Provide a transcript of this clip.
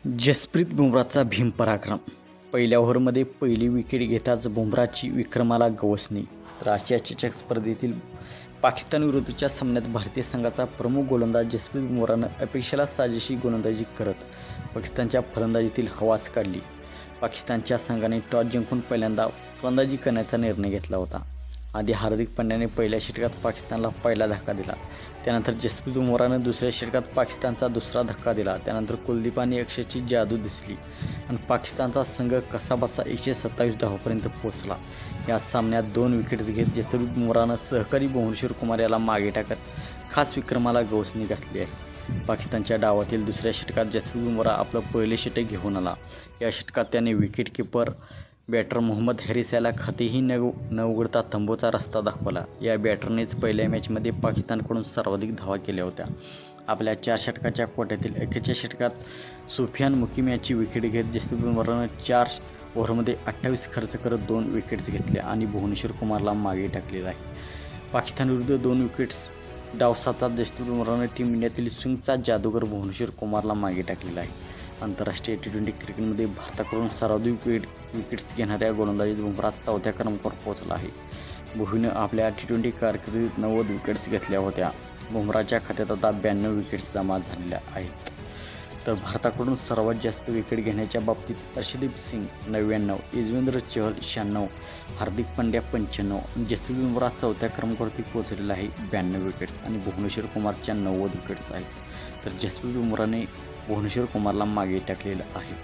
जसप्रीत बुमराचा भीम पराक्रम. पहिल्या ओव्हरमध्ये पहिली विकेट घेताच बुमराची विक्रमाला गवसणी. तर आशिया चषक स्पर्धेतील पाकिस्तानविरुद्धच्या सामन्यात भारतीय संघाचा प्रमुख गोलंदाज जसप्रीत बुमरानं अपेक्षेला साजेशी गोलंदाजी करत पाकिस्तानच्या फलंदाजीतील हवाच काढली. पाकिस्तानच्या संघाने टॉस जिंकून पहिल्यांदा फलंदाजी करण्याचा निर्णय घेतला होता. आधी हार्दिक पांड्याने पहिल्या षटकात पाकिस्तानला पहिला धक्का दिला. त्यानंतर जसप्रीत बुमरानं दुसऱ्या षटकात पाकिस्तानचा दुसरा धक्का दिला. त्यानंतर कुलदीप आणि अक्षयची जादू दिसली आणि पाकिस्तानचा संघ कसाबसा 127 धावांपर्यंत पोहोचला. या सामन्यात 2 विकेट्स घेत जसप्रीत बुमरानं सहकारी भुवनेश्वर कुमार याला मागे टाकत खास विक्रमाला गवसणी घातली आहे. पाकिस्तानच्या डावातील दुसऱ्या षटकात जसप्रीत बुमरा आपलं पहिले षटक घेऊन आला. या षटकात त्याने विकेटकीपर बॅटर मोहम्मद हॅरिस याला खातेही न उघडता तंबूचा रस्ता दाखवला. या बॅटरनेच पहिल्या मॅचमध्ये पाकिस्तानकडून सर्वाधिक धावा केल्या होत्या. आपल्या 4 षटकाच्या कोट्यातील अखेरच्या षटकात सुफियान मुकीम याची विकेट घेत जसप्रीत बुमरानं 4 ओव्हरमध्ये 28 खर्च करत 2 विकेट्स घेतल्या आणि भुवनेश्वर कुमारला मागे टाकलेला आहे. पाकिस्तानविरुद्ध 2 विकेट्स डाव साधताच जसप्रीत बुमरानं टीम इंडियातील स्विंगचा जादूगर भुवनेश्वर कुमारला मागे टाकलेला आहे. आंतरराष्ट्रीय T20 क्रिकेटमध्ये भारताकडून सर्वाधिक विकेट्स घेणाऱ्या गोलंदाजीत बुमरा 4थ्या क्रमांकावर पोहोचला आहे. भुवीनं आपल्या T20 कारकिर्दीत 90 विकेट्स घेतल्या होत्या. बुमराच्या खात्यात आता 92 विकेट्स जमा झालेल्या आहेत. तर भारताकडून सर्वात जास्त विकेट घेण्याच्या बाबतीत अर्शदीप सिंग 99, युजवेंद्र चहल 96, हार्दिक पांड्या 95, जसप्रीत बुमरा 4थ्या क्रमांकावरती पोहोचलेला आहे 92 विकेट्स आणि भुवनेश्वर कुमारच्या 90 विकेट्स आहेत. तर जसप्रीत बुमराने भुवनेश्वर कुमारला मागे टाकलेलं आहे.